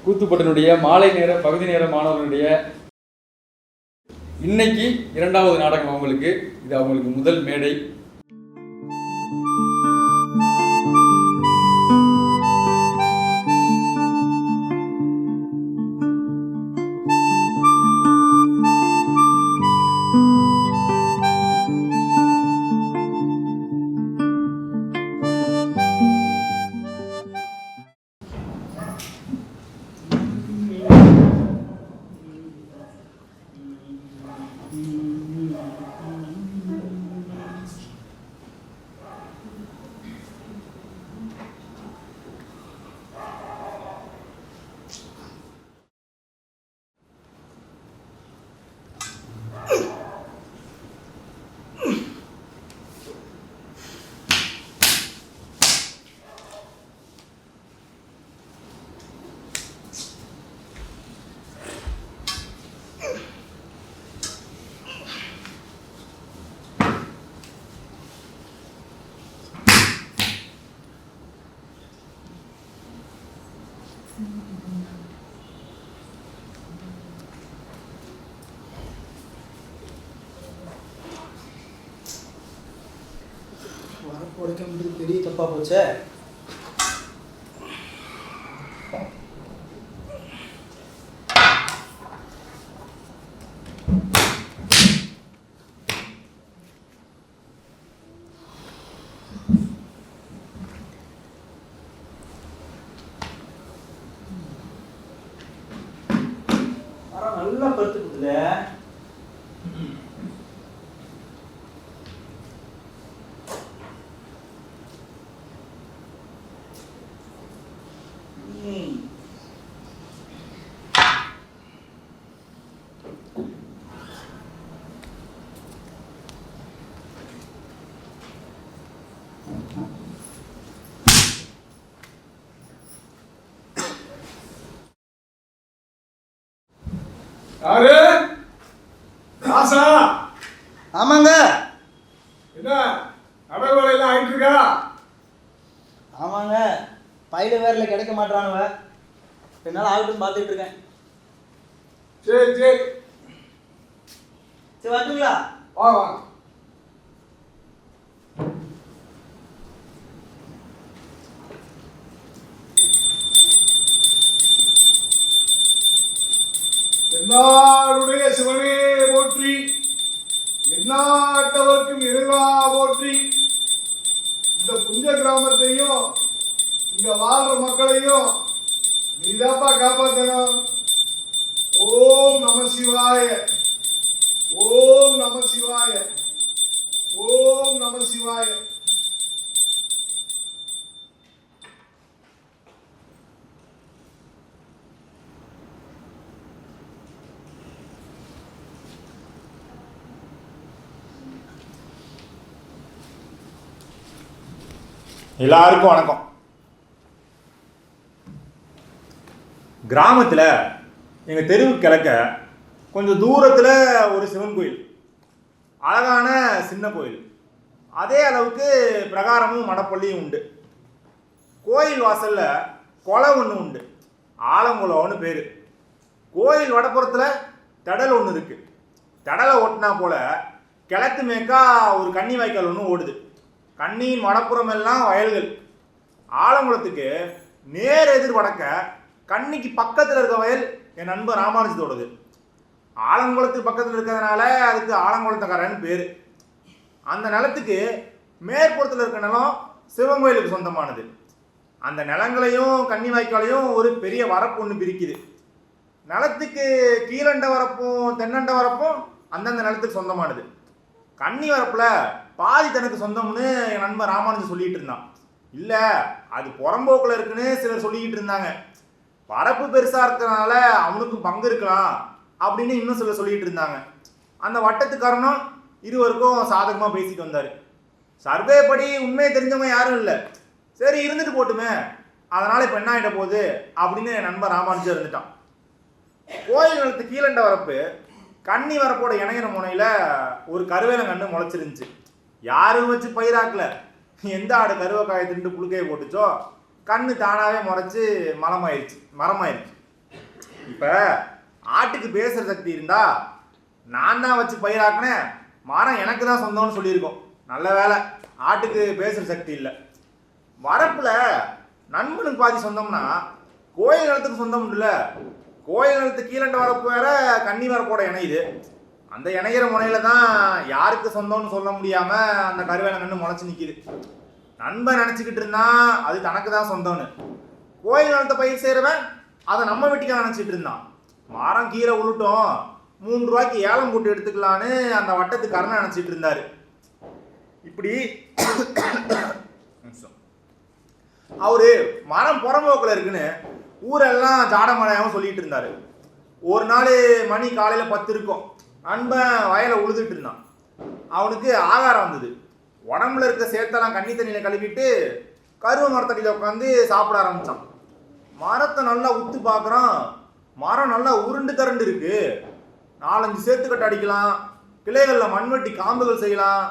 கூத்துப்பட்டினுடைய மாலை நேர பகுதி நேர மாணவர்களுடைய இன்னைக்கு இரண்டாவது நாடகம் அவங்களுக்கு. இது அவங்களுக்கு முதல் மேடை. உடைக்க முடியாது, பெரிய தப்பா போச்சே. நல்லா பருத்து கொடுத்துல. யாரு? ராசா? ஆமாங்க. என்ன நடவலையெல்லாம் ஆயிட்டு இருக்கா? ஆமாங்க, பையில வேறல கிடைக்க மாட்டானுவ. என்னால் ஆகட்டும் பார்த்துட்டு இருக்கேன். சரி சரி சரி, வரட்டுங்களா? வா வா. என்னாருடைய சிவனே போற்றி, எந்நாட்டவர்க்கும் இறைவா போற்றி. இந்த புஞ்ச கிராமத்தையும் இங்க வாழ்ற மக்களையும் நீதாப்பா காப்பாற்றணும். ஓம் நம சிவாய, ஓம் நம சிவாய, ஓம் நம சிவாய. எல்லாருக்கும் வணக்கம். கிராமத்தில் எங்கள் தெருவுக்கு கிழக்க கொஞ்சம் தூரத்தில் ஒரு சிவன் கோயில், அழகான சின்ன கோயில், அதே அளவுக்கு பிரகாரமும் மடப்பள்ளியும் உண்டு. கோயில் வாசலில் குளை ஒன்று உண்டு, ஆலங்குளம்னு பேர். கோயில் வடப்புறத்தில் தடல் ஒன்று இருக்குது. தடலை ஒட்டினா போல் கிழக்கு மேற்கா ஒரு கன்னி வாய்க்கால் ஒன்று ஓடுது. கண்ணியின் வடப்புறம் எல்லாம் வயல்கள். ஆலங்குளத்துக்கு நேர் எதிர் வடக்க கண்ணிக்கு பக்கத்தில் இருக்க வயல் என் நண்பர் ராமானுஜத்தோடது. ஆலங்குளத்துக்கு பக்கத்தில் இருக்கிறதுனால அதுக்கு ஆலங்குளத்தக்காரன்னு பேர். அந்த நிலத்துக்கு மேற்புறத்தில் இருக்க நிலம் சிவன் கோயிலுக்கு சொந்தமானது. அந்த நிலங்களையும் கன்னி வாய்க்காலையும் ஒரு பெரிய வரப்பு ஒன்று பிரிக்குது. நிலத்துக்கு கீழண்ட வரப்பும் தென்னண்ட வரப்பும் அந்தந்த நிலத்துக்கு சொந்தமானது. கன்னி வரப்பில் பாதி தனக்கு சொந்தம்னு என் நண்பர் ராமானுஜன் சொல்லிட்டு இருந்தான். இல்லை, அது புறம்போக்கில் இருக்குன்னு சிலர் சொல்லிக்கிட்டு இருந்தாங்க. வரப்பு பெருசாக இருக்கிறதுனால அவனுக்கும் பங்கு இருக்கலாம் அப்படின்னு இன்னும் சிலர் சொல்லிக்கிட்டு இருந்தாங்க. அந்த வட்டத்துக்காரனும் இருவருக்கும் சாதகமாக பேசிட்டு வந்தார். சர்வே படி உண்மையை தெரிஞ்சவங்க யாரும் இல்லை, சரி இருந்துட்டு போட்டுமே, அதனால் இப்போ என்ன ஆகிட்ட போகுது அப்படின்னு என் நண்பர் ராமானுஜன் இருந்துட்டான். கோயில் நிலத்து கீழண்ட வரப்பு கன்னி வரப்போட இணையிற முனையில் ஒரு கருவேலங்கன்று முளைச்சிருந்துச்சு. யாரும் வச்சு பயிராக்கல, எந்த ஆடு கருவக்காயை திண்டு புழுக்கையை போட்டுச்சோ கண்ணு தானாகவே முறைச்சி மரமாயிருச்சு. இப்போ ஆட்டுக்கு பேசுகிற சக்தி இருந்தா நான் தான் வச்சு பயிராக்குனேன், மரம் எனக்கு தான் சொந்தம்னு சொல்லியிருக்கோம். நல்ல வேலை ஆட்டுக்கு பேசுகிற சக்தி இல்லை. வரப்பில் நண்பனுக்கு பாதி சொந்தம்னா கோயில் நிலத்துக்கு சொந்தம் இல்லை. கோயில் நிலத்துக்கு கீழண்ட வரப்பு வேற கன்னி வரப்போட இணையுது. அந்த இணைகிற முனையில தான் யாருக்கு சொந்தம்னு சொல்ல முடியாம அந்த கருவேலங்கன்னு முளைச்சு நிக்குது. நண்பன் நினைச்சுக்கிட்டு இருந்தான் அது தனக்கு தான் சொந்தம்னு. கோயில் நிலத்தை பயிர் செய்யறவன் அதை நம்ம வீட்டுக்கு நினைச்சிட்டு இருந்தான். மரம் கீழே உருட்டும், 3 ரூபாய்க்கு ஏலம் போட்டு எடுத்துக்கலான்னு அந்த வட்டத்துக்கு கரணை நினைச்சிட்டு இருந்தாரு. இப்படி அவரு மரம் புறம்போக்கில் இருக்குன்னு ஊரெல்லாம் ஜாடமழையாகவும் சொல்லிட்டு இருந்தாரு. ஒரு நாள் மணி காலையில 10 இருக்கும். நண்பன் வயலை உழுதுட்டு இருந்தான். அவனுக்கு ஆகாரம் வந்தது. உடம்புல இருக்க சேத்தெல்லாம் கண்ணி தண்ணியில கழுவிட்டு கருவ மரத்தடியில் உட்காந்து சாப்பிட ஆரம்பிச்சான். மரத்தை நல்லா உத்து பார்க்குறான். மரம் நல்லா உருண்டு தரண்டு இருக்கு. 4-5 சேத்துக்கட்டை அடிக்கலாம், கிளைகளில் மண்வெட்டி காம்புகள் செய்யலாம்,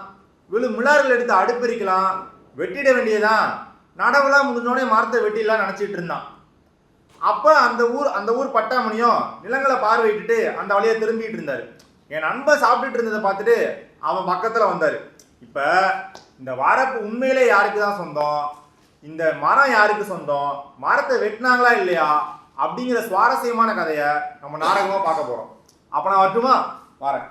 மிளார்கள் எடுத்து அடுப்பெரிக்கலாம், வெட்டிட வேண்டியதான். நடவுலாம் முடிஞ்சோடனே மரத்தை வெட்டிடலாம் நினச்சிட்டு இருந்தான். அப்போ அந்த ஊர் பட்டாமணியும் நிலங்களை பார்வையிட்டுட்டு அந்த வழியை திரும்பிட்டு இருந்தாரு. என் நண்பன் சாப்பிட்டுட்டு இருந்ததை பார்த்துட்டு அவன் பக்கத்தில் வந்தார். இப்போ இந்த வரப்பு உண்மையிலே யாருக்கு தான் சொந்தம், இந்த மரம் யாருக்கு சொந்தம், மரத்தை வெட்டினாங்களா இல்லையா அப்படிங்கிற சுவாரஸ்யமான கதையை நம்ம நாடகமாக பார்க்க போகிறோம். அப்போ நான் வரட்டுமா? வரேன்.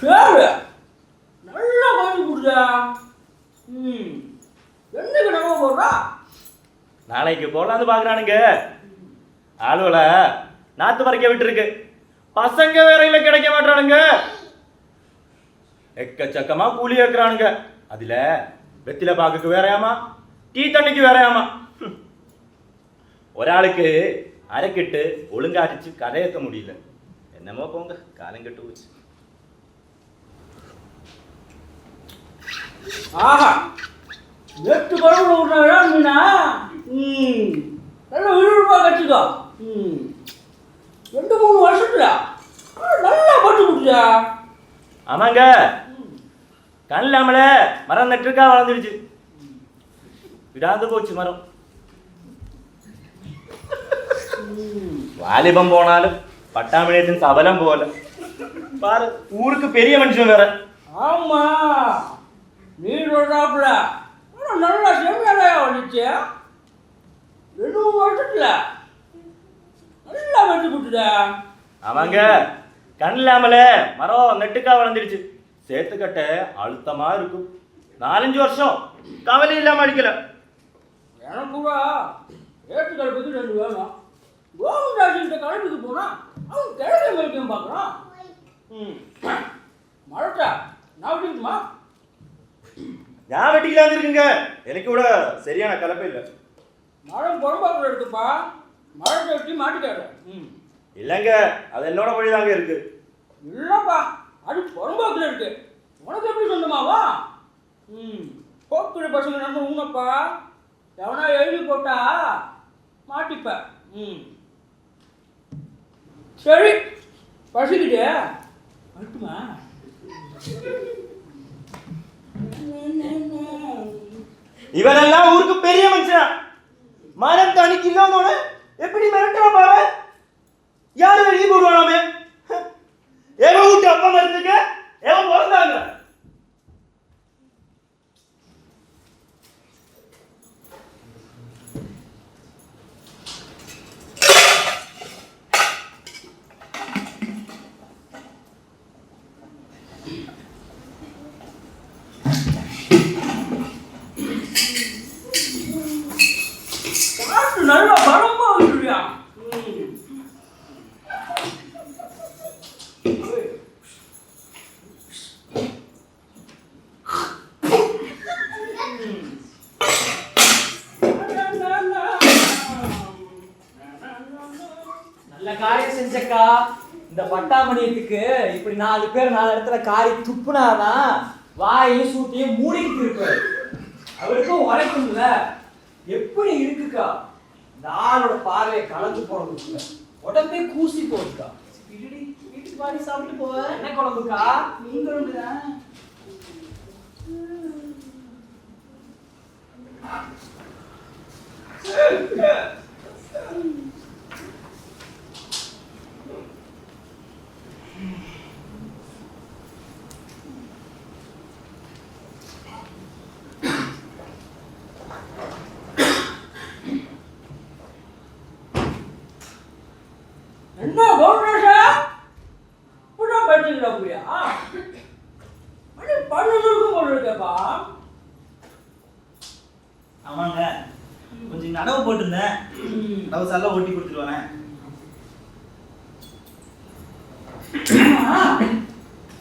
சரி, நல்லா வாங்கி கொடுத்தா. என்னைக்கு நம்ம போடுறா? நாளைக்கு போடலான்னு பார்க்குறானுங்க. ஆளுவல நாற்று பறிக்க விட்டுருக்கு. பசங்க வேறையில கிடைக்க மாட்டானுங்க. எக்கச்சக்கமா கூலி ஏற்கிறானுங்க. அதில் வெத்தில பாக்குக்கு வேறையாமா, டீ தண்ணிக்கு வேறையாமா. ஒராளுக்கு அரைக்கிட்டு ஒழுங்கா அடிச்சு கரையேற்க முடியல. என்னமோ போங்க, காலம் கெட்டு போச்சு. ஆஹா, 8 குழம்பு விட்றா மீனா. நல்லா விழுப்பா கற்றுக்கோ. 2-3 வருஷத்துல நல்லா பட்டு கொடுத்தா. ஆமாங்க, கண் இல்லாமல மரம் நட்டுருக்கா வளர்ந்துடுச்சு. விடாந்து போச்சு மரம். வாலிபம் போனாலும் பட்டாமினியத்தின் சபலம் போல. பாரு, ஊருக்கு பெரிய மனுஷன் வேற. ஆமா, நீ சொல்றாப்புல நல்லா செம்மையா வந்துச்சு. 2-3 வருஷத்துல நல்லா வெட்டி கொடுத்துடா. ஆமாங்க, கண் இல்லாமல மரம் நெட்டுக்கா வளர்ந்துடுச்சு. சேத்துக்கட்டை அழுத்தமா இருக்கும். 4-5 வருஷம் கவலை இல்லாம அடிக்கல. எனக்கு கூட ஏற்றுக்களை பற்றி 2 வேணும். கோவிந்தாசிட்ட கலந்துக்கு போனா அவன் கிழக்க வைக்க பார்க்குறான். மழட்டா நான் வெட்டிக்குமா? நான் வெட்டிக்கலாம் இருக்குங்க. எனக்கு கூட சரியான கலப்பை இல்லை. மரம் புறம்பாக்குள்ள இருக்குப்பா. மரத்தை வெட்டி மாட்டிக்காரு. இல்லைங்க, அது என்னோட வழிதாங்க இருக்கு. இல்லைப்பா, அது புறம்பாக்குள்ள இருக்கு. உனக்கு எப்படி சொந்தமாவா? போக்குற பசங்க நம்ம ஊனப்பா. எவனா எழுதி போட்டா மாட்டிப்ப. சரி, பசிக்கிட்டு மட்டுமா? இவனெல்லாம் ஊருக்கு பெரிய மனுஷன். மரம் தனிக்கு இல்லாம எப்படி மிரட்டுவா பாரு. யாரு வெளியே போடுவானாமே? எவன் வீட்டு அப்பா மருந்துக்கு எவன் பிறந்தாங்க? நல்லா பலமா வந்துடுவியா? காரியம் செஞ்சக்கா. இந்த பட்டாமணியத்துக்கு இப்படி 4 பேர் 4 இடத்துல காரி துப்புனாதான் வாயையும் சூட்டையும் மூடிக்கிட்டு இருப்பாரு. அவருக்கும் உரைக்கும்ல. எப்படி இருக்குக்கா இந்த ஆளோட பார்வையை கலந்து போனதுக்குள்ள உடம்பே கூசி போகுதுக்கா. வீட்டுக்கு பாடி சாப்பிட்டு போவேன். என்ன குழம்புக்கா? மீன் குழம்புதான். என்ன கவுண்டரா இப்பதான் பேசுறீங்களா புரியா? மணி 12 போல இருக்கேப்பா. ஆமாங்க, கொஞ்சம் நடவு போட்டிருந்தேன். நடவு சால ஓட்டி கொடுத்துருவானே.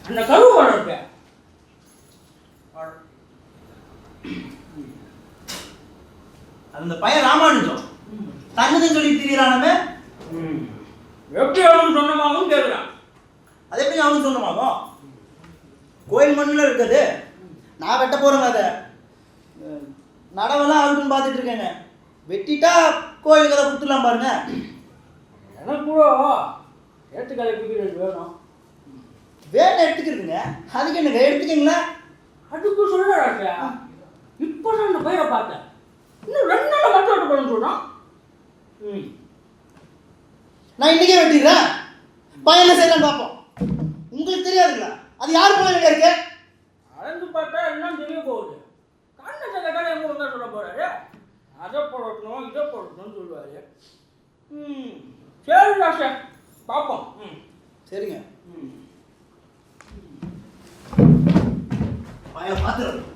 அந்த கருவு போல இருக்க அது அந்த பையன் ராமானுஜம் தங்கதுன்னு சொல்லி திரியறானமே. எப்படி அவனுக்கு சொன்னமாகவும் கேட்குறான். அது எப்படி அவனுக்கு சொன்னமாகும்? கோயில் மண்ணில் இருக்குது. நான் வெட்ட போறேங்க. அதை நடவெல்லாம் ஆகுதுன்னு பார்த்துட்டு இருக்கேங்க. வெட்டிட்டா கோயிலுக்கு அதை கொடுத்துடலாம் பாருங்க. எனக்கு கூட ஏற்றுக்கலை பிடிக்கிறது வேணும். வேலை எடுத்துக்கிறதுங்க. அதுக்கு என்னங்க எடுத்துக்கீங்களா? அதுக்கு சொல்லுறாச்சா. இப்போ தான் அந்த பயிரை பார்த்தேன். இன்னும் 2 நாள் மட்டும் வெட்ட போகணும்னு சொல்கிறான். நான் இன்னைக்கே வெட்டிடுறேன். பையன் என்ன செய்யலான்னு பார்ப்போம். உங்களுக்கு தெரியாதுங்களா அது யார் போல இருக்கு? அளந்து பார்த்தா எல்லாம் தெரிய போகுது. கண்ணை கதை எங்க வந்தா சொல்ல போறாரு. அதை போடணும் இதை போடணும்னு சொல்லுவாரு. சரி ராசா பார்ப்போம். சரிங்க. பையனை பார்த்துறேன்.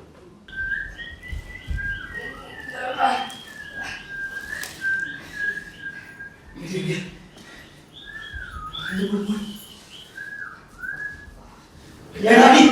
ஏடாடி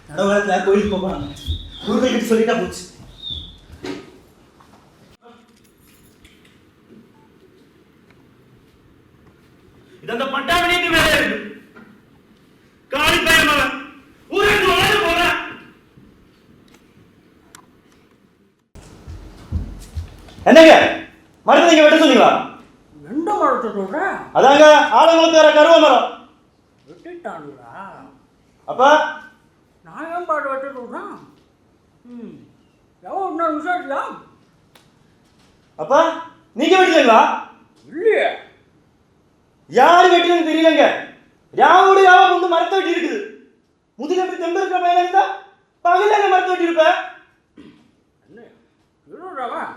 நடவடிக்கை கோயிலுக்கு போகிறாங்க. ஊர்கள் கிட்ட சொல்லிட்டா போச்சு. இது அந்த பட்டாமணிக்கு மேல இருக்கு. காலி பையன் மகன் ஊருக்கு வந்து போறேன். என்னங்க மரத்தை நீங்க வெட்ட சொன்னீங்களா? எந்த மரத்தை சொல்கிறேன்? அதாங்க ஆலங்குளத்து வர கருவ மரம். வெட்டிட்டானுங்களா? அப்பா நான் ஏன் பாட்டு வெட்ட சொல்கிறேன்? எவ்வளோ இன்னொரு விசாரிக்கலாம். அப்பா நீங்க வெட்டீங்களா? இல்லையே. யாரு வெட்டினு தெரியலங்க. யாவோட யாவ வந்து மரத்தை வெட்டி இருக்குது. முதுல எப்படி தெம்பு இருக்கிற பையன் இருந்தா பகல அந்த மரத்தை வெட்டி இருப்ப. என்ன திருடுறவன்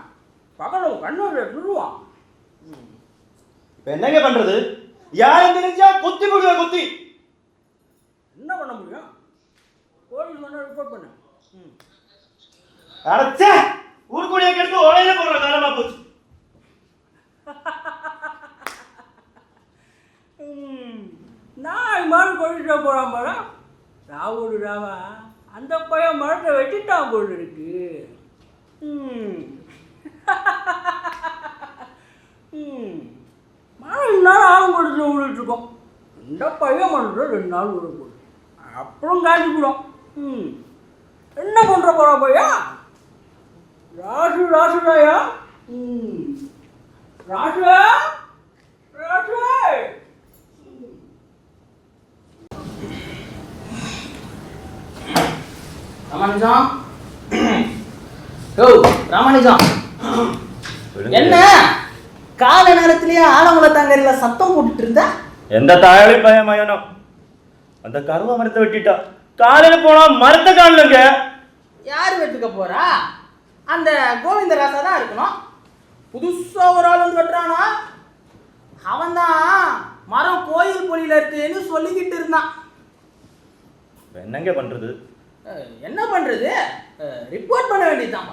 பகலும் கண்ணூர் திருடுவான். இப்ப என்னங்க பண்றது? யாரும் தெரிஞ்சா கொத்தி போடுவா கொத்தி. என்ன பண்ண முடியும்? போலீஸ் வந்து ரிப்போர்ட் பண்ணு. அடச்சே ஊருக்குடிய கெடுத்து ஓலையில போடுற காலமா போச்சு. போடு ராமா, அந்த பையன் மரத்தை வெட்டிட்டான் போல் இருக்கு. மரம் 2 நாள் ஆகும் படத்தில் விழுட்டு இருக்கோம். இந்த பையன் மரத்தில் 2 நாள் விழ போகுது, அப்புறம் காய்ச்சி போடும். என்ன பண்ணுற போகிறா பையா? ராசுதாயா? ராசு ராசு ராமானுஜம், ஓ ராமானுஜம், என்ன கால நேரத்திலேயே ஆலங்குளத்தாங்கரையில சத்தம் போட்டுட்டு இருந்த? எந்த தாயாளி பையன் மயனோ அந்த கருவா மரத்தை வெட்டிட்டா. காலையில போனா மரத்தை காணலங்க. யாரு வெட்டுக்க போறா? அந்த கோவிந்தராசா தான் இருக்கணும். புதுசா ஒரு ஆள் வந்து வெட்டுறானா? அவன் தான் மரம் கோயில் பொலியில இருக்குன்னு சொல்லிக்கிட்டு இருந்தான். என்னங்க பண்றது? என்ன பண்றது? ரிப்போர்ட் பண்ண வேண்டியதுதான்.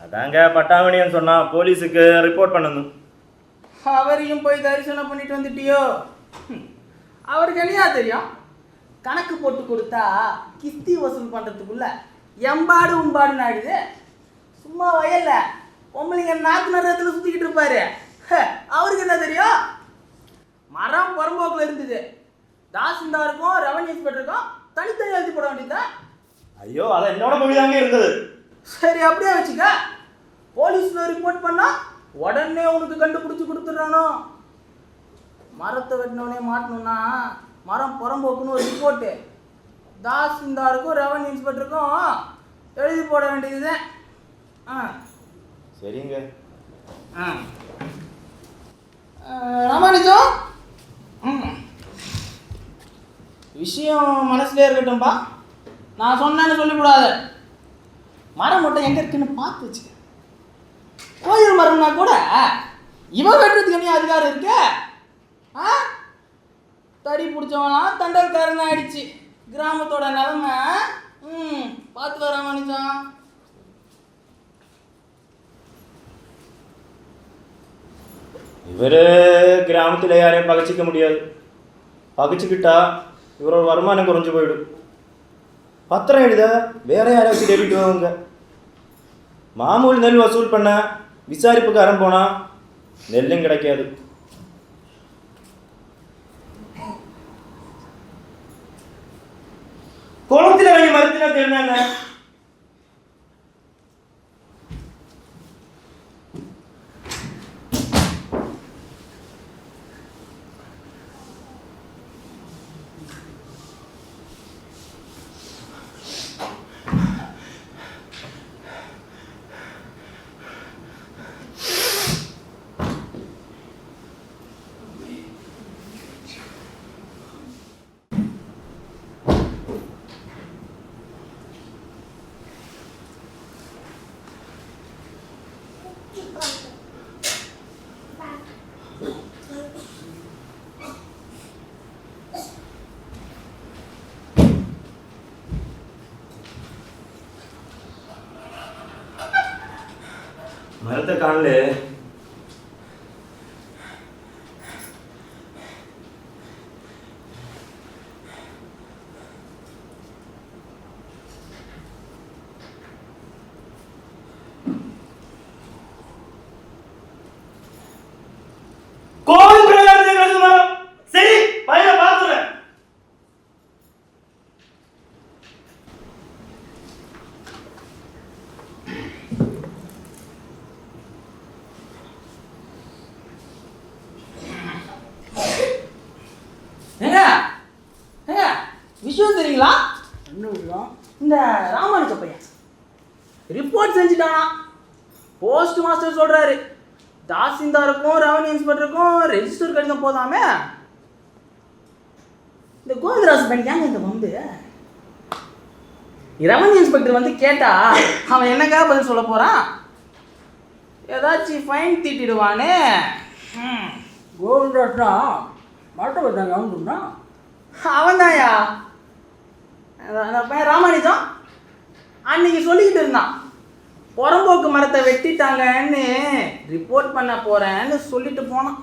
அதாங்க பட்டாமணியன் சொன்னா போலீஸுக்கு ரிப்போர்ட் பண்ணணும். அவரையும் போய் தரிசனம் பண்ணிட்டு வந்துட்டியோ? அவருக்கு என்னையா தெரியும்? கணக்கு போட்டு கொடுத்தா கிஸ்தி வசூல் பண்றதுக்குள்ள எம்பாடு உம்பாடுன்னு ஆயிடுது. சும்மா வயல்ல பொம்பளைங்க நாக்கு நேரத்தில் சுத்திக்கிட்டு இருப்பாரு. அவருக்கு என்ன தெரியும்? மரம் புறம்போக்கில் இருந்தது. தாசில்தாருக்கும் ரெவன்யூ இன்ஸ்பெக்டருக்கும் தனித்தனி எழுதி போட வேண்டியதுதான். ஐயோ, அது என்னோட மொழிதாங்க இருந்தது. சரி, அப்படியே வச்சுக்க. போலீஸ்ல ரிப்போர்ட் பண்ணா உடனே உனக்கு கண்டுபிடிச்சு கொடுத்துட்றானோ. மரத்தை வெட்டினவனே மாட்டணும்னா மரம் புறம்போக்குன்னு ஒரு ரிப்போர்ட்டு தாசில்தாருக்கும் ரெவன்யூ இன்ஸ்பெக்டருக்கும் எழுதி போட வேண்டியது. சரிங்க. ராமானுஜம், விஷயம் மனசுலேயே இருக்கட்டும்பா. நான் சொன்னேன்னு சொல்லிவிடாத. மரம் மட்டும் எங்கே இருக்குன்னு பார்த்து வச்சுக்க. கோயில் மரம்னா கூட இவன் வெட்டுறதுக்கு என்ன அதிகாரம் இருக்கு? தடி பிடிச்சவனா தண்டல்காரன் ஆயிடுச்சு கிராமத்தோட நிலைமை. பார்த்து வர ராமானுஜம். இவரு கிராமத்துல யாரையும் பகைச்சிக்க முடியாது. பகைச்சிக்கிட்டா இவரோட வருமானம் குறைஞ்சு போயிடும். பத்திரம் எழுத வேற யாராச்சும் எழுதிட்டு வாங்க. மாமூல் நெல் வசூல் பண்ண விசாரிப்புக்காரன் போனா நெல்லும் கிடைக்காது. குளத்துல வாங்கி மருத்துவ தெரிஞ்சாங்க. மரத்தை காணல. கோவில் பிரகாரத்தை கருது மரம். சரி, பையனை பார்த்துறேன். விஷயம் தெரியுங்களா? என்ன விஷயம்? இந்த ராமானுஜ பையன் ரிப்போர்ட் செஞ்சுட்டானா. போஸ்ட் மாஸ்டர் சொல்றாரு தாசில்தாருக்கும் ரெவன்யூ இன்ஸ்பெக்டருக்கும் ரெஜிஸ்டர் கடிதம் போதாமே. இந்த கோவிந்தராஜ் பையன் ஏங்க இந்த வந்து ரெவன்யூ இன்ஸ்பெக்டர் வந்து கேட்டா அவன் என்னக்கா பதில் சொல்ல போறான்? ஏதாச்சும் ஃபைன் தீட்டிடுவானே. கோவிந்தராஜா மரத்தை வெட்டாங்க அவனுக்குண்ணா. அவன் தான்யா அந்த பையன் ராமானுஜம். அன்னைக்கு சொல்லிக்கிட்டு இருந்தான் புறம்போக்கு மரத்தை வெட்டிட்டாங்கன்னு ரிப்போர்ட் பண்ண போறேன்னு சொல்லிட்டு போனான்.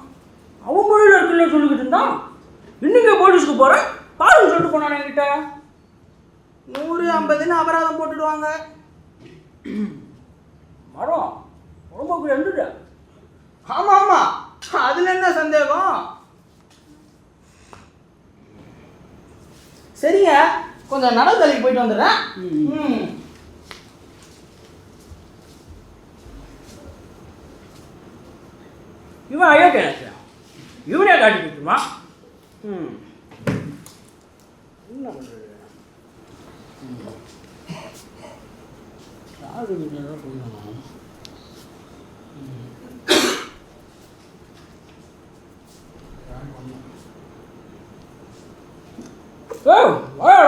அவன் மொழியில் இருக்குல்ல சொல்லிக்கிட்டு இருந்தான். இன்னைக்கு போலீஸ்க்கு போகிறேன் பாருன்னு சொல்லிட்டு போனான் என்கிட்ட. 150ன்னு அபராதம் போட்டுடுவாங்க. மரம் உடம்புக்கு ரெண்டுடா. ஆமா ஆமா, அதுல என்ன சந்தேகம்? சரிங்க, கொஞ்சம் நடந்தலைக்கு போயிட்டு வந்துடுறேன். இவன் ஐயா கேட்க இவனே காட்டி கொடுத்துமா? என்ன பண்ணுறது? யாரு வீட்டில் தான் போயிடணும்.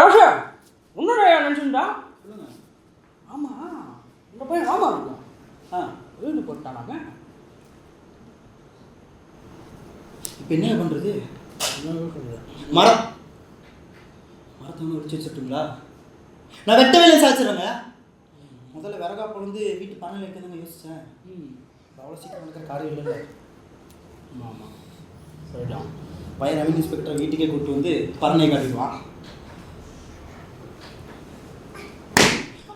ராஷா உன்னோட நினச்சுண்டா? ஆமாம், இந்த பையன் ராமா இருக்கும். வீடு போட்டானாங்க. இப்போ என்ன பண்ணுறது? மரத்தை வந்து உடிச்சு வச்சுட்டுங்களா? நான் வெட்ட வேலையை சாய்ச்சிடுறேங்க. முதல்ல விறகா பொழுது வீட்டு பண்ணல இருக்குதுங்க யோசித்தேன். அவ்வளோ சீக்கிரம் நடக்கிற காரியம் இல்லை. ஆமாம், சரிதான். பையன் ரெவன்யூ இன்ஸ்பெக்டர் வீட்டுக்கே கூப்பிட்டு வந்து பறனை காட்டிடுவான்.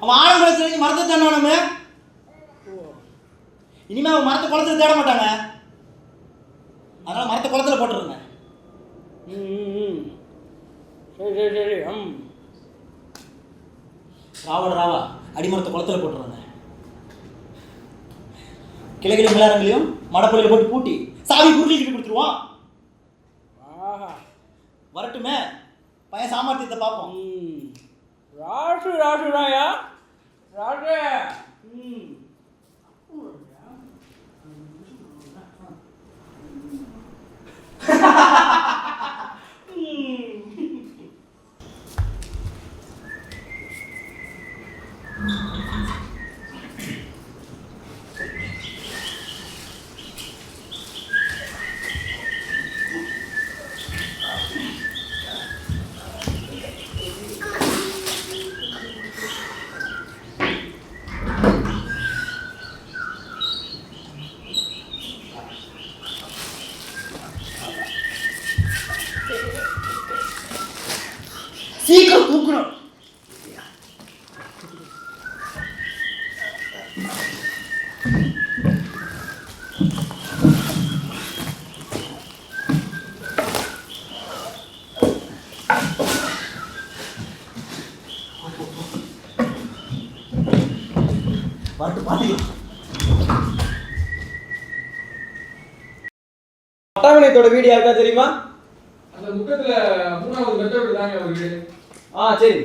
அவன் ஆழம் குளத்துல மரத்தை தேடாம இனிமே அவன் மரத்தை குளத்துல தேட மாட்டாங்க. அதனால மரத்தை குளத்துல போட்டுருங்க. சரி சரி சரி. ராவா அடிமரத்தை குளத்துல போட்டுருங்க. கிளைகிளி மிளாரங்களையும் மடப்பள்ளியில் போட்டு பூட்டி சாவி குருக்கிட்டு கொடுத்துருவான். வரட்டுமே, பையன் சாமர்த்தியத்தை பார்ப்போம். ராசு ராசுடாயா ராசு. சீக்கிரம் தூக்கணும். பாட்டு பாத்துக்கலாம். பட்டாமணியத்தோட வீடு யாருக்கா தெரியுமா? அந்த முக்கத்துல 3வது வெட்ட வீடு தாங்க ஒரு வீடு. சரி.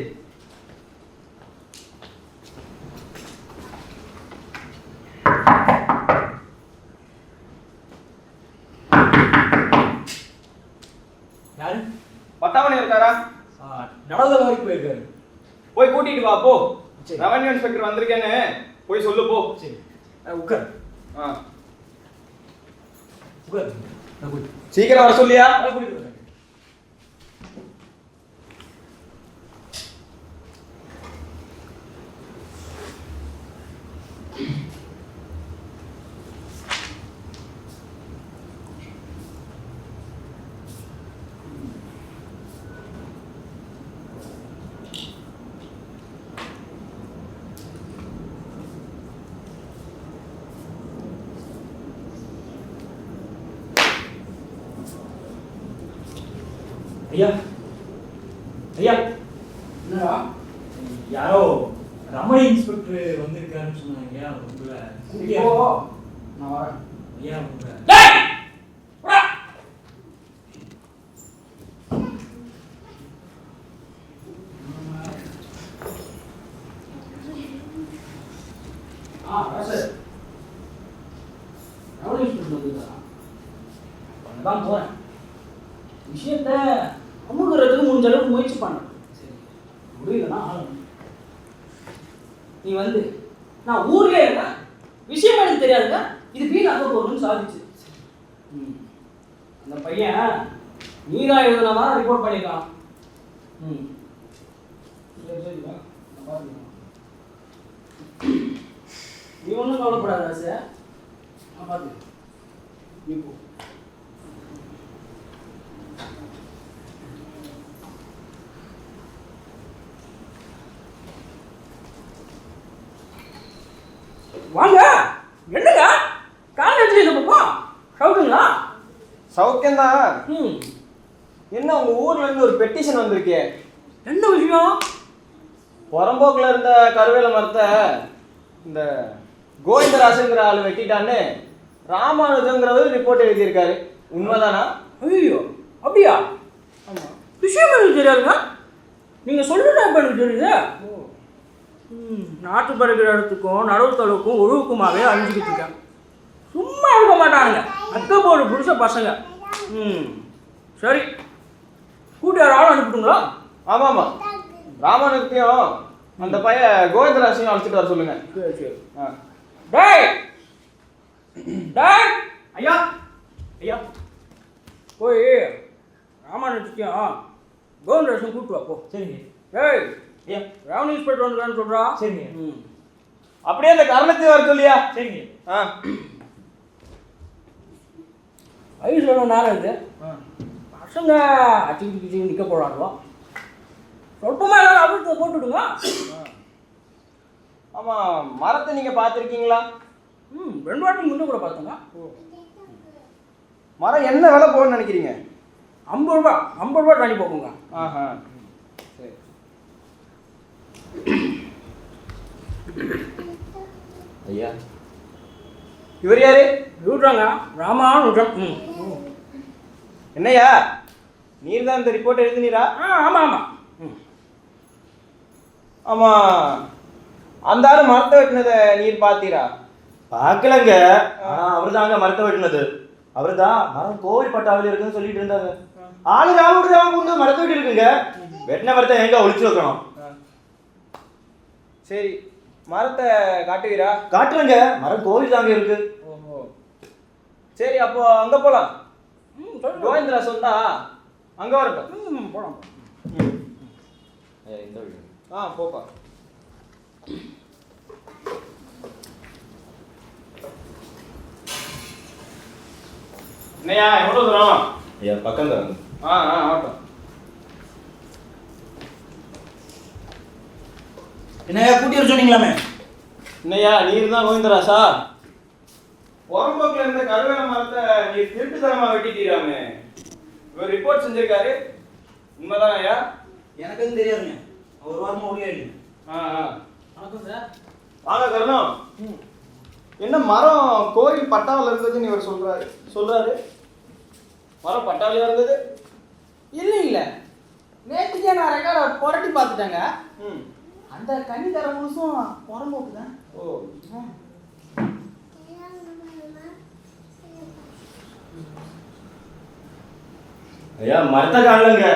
யாரு? பட்டாமணி இருக்காரா? நடந்தது வரைக்கும் போயிருக்காரு. போய் கூட்டிட்டு வா போ. ரெவன்யூ இன்ஸ்பெக்டர் வந்திருக்கேன்னு போய் சொல்லு போ. சரி, உட்கார் உட்கார். சீக்கிரம் வர சொல்லியா? ஐயா ஐயா, என்னடா? யாரோ ரமணி இன்ஸ்பெக்டர் வந்திருக்காருன்னு சொன்னாங்க. உங்களை கூட்டியா? நான் வரேன். ஐயா உங்களை ரமணி இன்ஸ்பெக்டர் வந்திருக்காரா? தான் போறேன். விஷயத்த அமுகிறதுக்கு முடிஞ்ச அளவுக்கு முயற்சி பண்ண. சரி, முடியலன்னா நீ வந்து நான் ஊர்ல இருக்கேன், விஷயம் எனக்கு தெரியாதுங்க, இது வீண் அங்க போகணும்னு சாதிச்சு. அந்த பையன் நீதான் எழுதுனா ரிப்போர்ட் பண்ணிக்கலாம். சரி சரி, நான் பார்த்துக்கலாம். நீ ஒன்றும் கவலைப்படாத சார், நான் பார்த்துக்கிறேன். நீ போ. வாங்க. என்னங்க கால் எடுத்து பக்கம் சவுக்குங்களா? சௌக்கியம்தான். ம். என்ன உங்க ஊர்ல இருந்து ஒரு பெட்டிஷன் வந்திருக்கே? என்ன விஷயம்? புறம்போக்குல இருந்த கருவேல மரத்தை இந்த கோவிந்தராசுங்கிற ஆள் வெட்டிட்டான்னு ராமானுஜங்கிறவர் ரிப்போர்ட் எழுதியிருக்காரு. உண்மைதானா? ஐயோ, அப்படியா? விஷயம் எனக்கு தெரியாதுங்க. நீங்கள் சொல்லுறா இப்போ எனக்கு தெரியுது. நாட்டு பறக்கிற இடத்துக்கும் நடுவுத்தளவுக்கும் ஒழுவுக்குமாவே அழிஞ்சுக்கிட்டு இருக்கேன். சும்மா இருக்க மாட்டானுங்க அக்க போடு புருஷ பசங்க. சரி, கூட்டியார் ஆள் அனுப்பிட்டுங்களா? ஆமாம் ஆமாம், ராமானுஜத்தையும் அந்த பையன் கோவிந்தராசையும் அழைச்சிட்டு வர சொல்லுங்க. சரி சரி. ஆ. டேய் டேய், ஐயா ஐயா போய் ராமானுஜத்தையும் கோவிந்தராசையும் கூப்பிட்டு வா போ. சரிங்க. டேய், ஐயா ரெவன்யூ இன்ஸ்பெக்டர் வந்துருக்கான்னு சொல்கிறா. சரிங்க. அப்படியே அந்த கரணத்தையும் வர சொல்லியா? சரிங்க. ஆ. வயசு எவ்வளோ நேரம் இது? பசங்க அச்சுக்கிட்டு நிற்க போகிறாங்களோ. சொற்பமாக எல்லாரும் அபிஷத்தை போட்டுவிடுங்க. ஆமாம், மரத்தை நீங்கள் பார்த்துருக்கீங்களா? 2 வாரத்துக்கு முன்னே கூட பார்த்தோங்க. மரம் என்ன விலை போகணும்னு நினைக்கிறீங்க? 50 ரூபா தண்ணி போகுங்க. ஆஹா, சரி. ஐயா இவர் யாரு? விடுறாங்க ராமானுஜம். என்னய்யா, நீர் தான் இந்த ரிப்போர்ட் எழுதினீரா? ஆமாம் ஆமாம். ஆமாம், அந்த ஆள் மரத்தை வெட்டினதை நீர் பார்த்தீரா? பார்க்கலங்க. அவர் தாங்க மரத்தை வெட்டினது. அவர் தான் மரம் கோவில் பட்டாவில் இருக்குன்னு சொல்லிட்டு இருந்தாங்க. ஆளு ராவுடு மரத்தை வெட்டி இருக்குங்க. வெட்டின மரத்தை எங்க ஒழிச்சு வைக்கணும்? சரி, மரத்தை காட்டுவீரா? காட்டுறங்க, மரம் கோவில் தாங்க இருக்கு. ஓஹோ, சரி, அப்போ அங்க போலாம். கோவிந்தரா சொன்னா அங்க வரட்டும். போகலாம். இந்த வீடு. போப்பா. என்னையா, எவ்வளோ தூரம்? ஐயா பக்கம் தான். ஆகட்டும். என்னையா கூட்டி வர சொன்னீங்களாமே? என்னையா, நீர் தான் கோவிந்தராசா? புறம்போக்குல இருந்த கருவேல மரத்தை நீர் திருட்டுத்தனமா வெட்டிட்டீராமே. இவர் ரிப்போர்ட் செஞ்சிருக்காரு. உண்மைதான் ஐயா? எனக்கு எதுவும் தெரியாதுங்க. ஒரு வாரமா ஒளியா இல்லைங்க. வணக்கம் சார். வாங்க கருணம். என்ன மரம் கோயில் பட்டாவில் இருந்ததுன்னு இவர் சொல்றாரு. மரம் பட்டாவிலையா இருந்தது? இல்லை நேற்றுக்கே நான் ரெக்கார்டை புரட்டி பார்த்துட்டேங்க. ம். அந்த கன்னித்தர முழுசும் புறம்போக்கு தான். ஓ, ஐயா மரத்தை காணலங்க.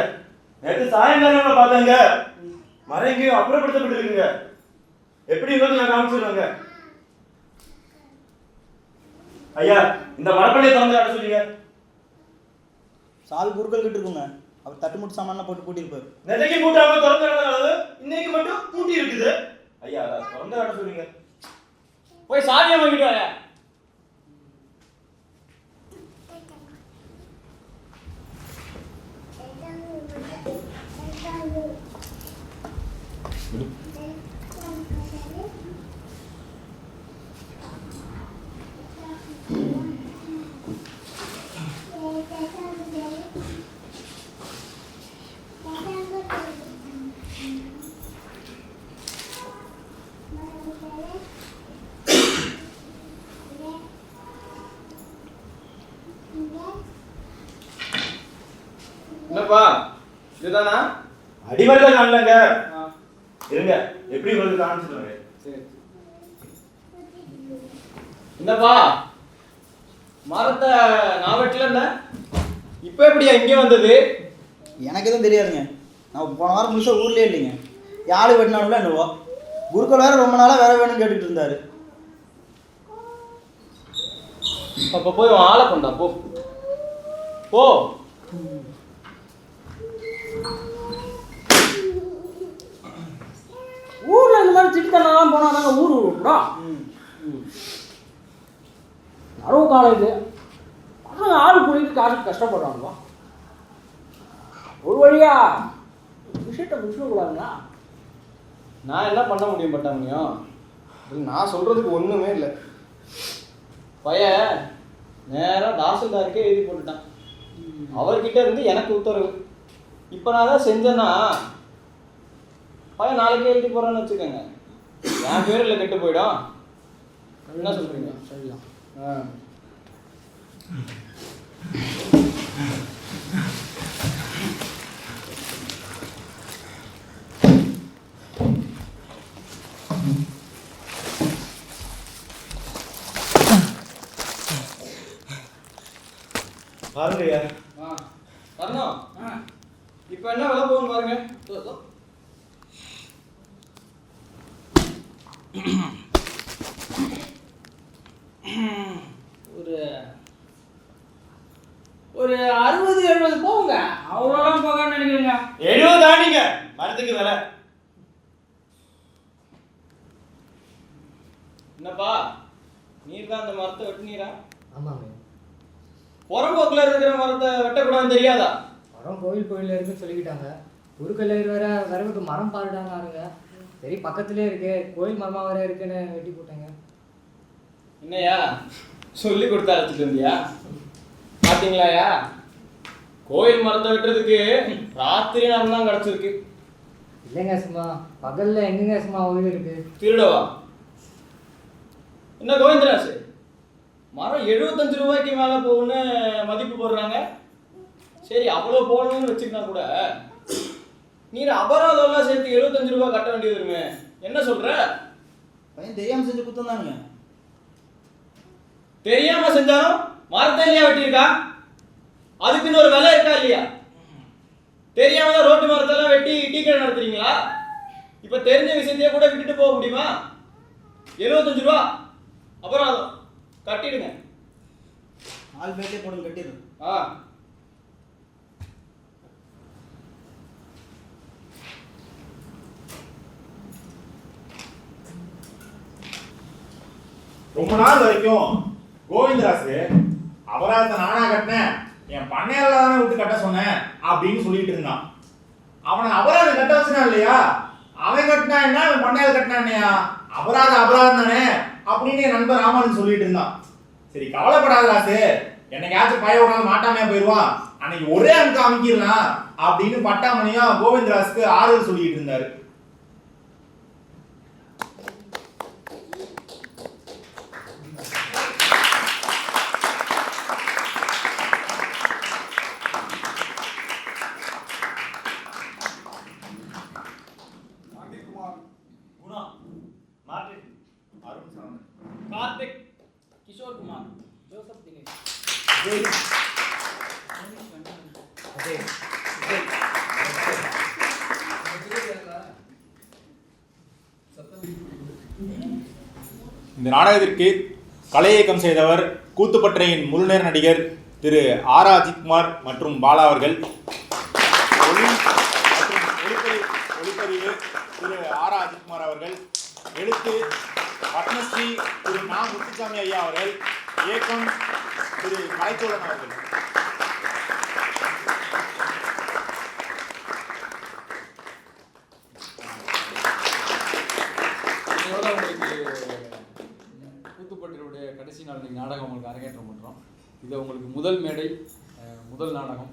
நேற்று சாயங்காலம் பார்த்தாங்க. மரம் எங்கேயும் அப்புறப்படுத்தப்பட்டிருக்குங்க. எப்படி உங்களுக்கு நான் காமிச்சிடுறேங்க. ஐயா இந்த மரப்பள்ளியை திறந்து காட்ட சொல்லுங்க. சால் குறுக்கள் கிட்ட இருக்குங்க. அவர் தட்டுமுட்டு சாமான போட்டு கூட்டியிருப்பாரு. நேற்றைக்கு கூட்டாம திறந்து காட்டாது, இன்னைக்கு மட்டும் கூட்டி இருக்குது. ஐயா அதை திறந்து காட்ட சொல்லுங்க. போய் சாவியை வாங்கிட்டு வாயா. என்னப்பா, இதுதானா? அடிமரத்தை காணலங்க. இருங்க, எப்படி உங்களுக்கு காமிச்சிடுறேன். சரி. என்னப்பா, மரத்தை நான் வெட்டல, இப்ப எப்படியா இங்கே வந்தது? எனக்கு எதுவும் தெரியாதுங்க. நான் போன வாரம் முழுசாக ஊர்லேயே இல்லைங்க. யாழ் வெட்டினாலும் என்னவோ குருக்கள் வேற ரொம்ப நாளாக வேற வேணும்னு கேட்டுட்டு இருந்தாரு. அப்ப போய் உன் ஆளை கொண்டா, போ போ. ஊரில் இந்த மாதிரி திட்டத்தெல்லாம் போனால் தாங்க ஊர் கூட நரவு காலேஜ் பசங்க ஆள் குடிக்கு காசுக்கு கஷ்டப்படுறாங்களோ. ஒரு வழியா விஷயத்தை முடிச்சுக்கூடாதுங்களா? நான் என்ன பண்ண முடியும் பட்டாமணியம்? இதில் நான் சொல்கிறதுக்கு ஒன்றுமே இல்லை. பையன் நேராக தாசில்தாருக்கே எழுதி போட்டுட்டான். அவர்கிட்ட இருந்து எனக்கு உத்தரவு. இப்போ நான் தான் செஞ்சேன்னா பையன் நாளைக்கே எழுதி போகிறான்னு வச்சுக்கோங்க, என் பேரில் கெட்டு போயிடும். என்ன சொல்கிறீங்க? சரிதான். பாருங்கய்யா. வரணும். இப்போ என்ன விலை போகுன்னு பாருங்க. ஒரு 60-70 போகுங்க. அவ்வளோலாம் போகான்னு நினைக்கிறீங்க? 70 தாண்டிங்க மரத்துக்கு விலை. என்னப்பா, நீர் தான் அந்த மரத்தை வெட்டினீரா? ஆமாங்க. புறம்போக்கில் இருக்கிற மரத்தை வெட்டக்கூடாதுன்னு தெரியாதா? மரம் கோயில் இருக்குன்னு சொல்லிக்கிட்டாங்க. குறுக்கல்லையில் வேற வரவுக்கு மரம் பாருடாங்க. சரி பக்கத்துலேயே இருக்கு, கோயில் மரமாக வேற இருக்குன்னு வெட்டி போட்டாங்க. என்னையா சொல்லி கொடுத்து அழைச்சிட்டு வந்தியா? பார்த்தீங்களாயா, கோயில் மரத்தை வெட்டுறதுக்கு ராத்திரி நேரம் தான் கிடச்சிருக்கு. இல்லைங்க சும்மா பகலில் எங்கெங்க சும்மா ஓய்வு இருக்கு. திருடவா? என்ன கோவிந்தராசு, மரம் 75 ரூபாய்க்கு மேலே போகுன்னு மதிப்பு போடுறாங்க. சரி அவ்வளோ போகணும்னு வச்சுக்கினா கூட நீர் அபராதம்லாம் சேர்த்து 75 ரூபா கட்ட வேண்டியது வருமே. என்ன சொல்ற? பையன் தெரியாமல் செஞ்ச குத்தம் தானுங்க. தெரியாம செஞ்சாலும் மரத்தை இல்லையா வெட்டியிருக்கா? அதுக்குன்னு ஒரு விலை இருக்கா இல்லையா? தெரியாம தான் ரோட்டு மரத்தெல்லாம் வெட்டி டீ கடை நடத்துறீங்களா? இப்ப தெரிஞ்ச விஷயத்தையே கூட விட்டுட்டு போக முடியுமா? 75 ரூபா அபராதம் கட்டிடுங்க. ஆள் பேர்லேயே போடுங்க, கட்டிடு. ரொம்ப நாள் வரைக்கும் கோவிந்தராசு அபராதத்தை நானா கட்டினேன், என் பண்ணையால தானே விட்டு கட்ட சொன்னேன் அப்படின்னு சொல்லிட்டு இருந்தான். அவனை அபராதம் கட்ட வச்சுனா இல்லையா? அவன் கட்டினா என்ன, அவன் பண்ணையால் கட்டினா என்னையா? அபராதம் தானே அப்படின்னு என் நண்பர் ராமன் சொல்லிட்டு இருந்தான். சரி கவலைப்படாத ராசு, என்னைக்காச்சும் பய ஒரு நாள் மாட்டாமையா போயிடுவான், அன்னைக்கு ஒரே அனுக்கு அமைக்கிடலாம் அப்படின்னு பட்டாமணியா கோவிந்தராசுக்கு ஆறுதல் சொல்லிட்டு இருந்தாரு. கார்த்திக், கிஷோர் குமார், ஜோசப் தினேஷ். இந்த நாடகத்திற்கு கலையேக்கம் செய்தவர் கூத்துப்பற்றையின் முழுநேர நடிகர் திரு ஆர். அஜித்குமார் மற்றும் பாலா அவர்கள். ஒளிப்பதிவு திரு ஆர். அஜித்குமார் அவர்கள். எழுத்து பத்மஸ்ரீ திரு நா. முத்துசாமி ஐயா அவர்கள். இயக்கம் திரு கலைச்சோழன் அவர்கள். இதோட உங்களுக்கு கூத்துப்பட்டினுடைய கடைசி நாள் நாடகம் உங்களுக்கு அரங்கேற்றம் பண்ணுறோம். இது உங்களுக்கு முதல் மேடை, முதல் நாடகம்.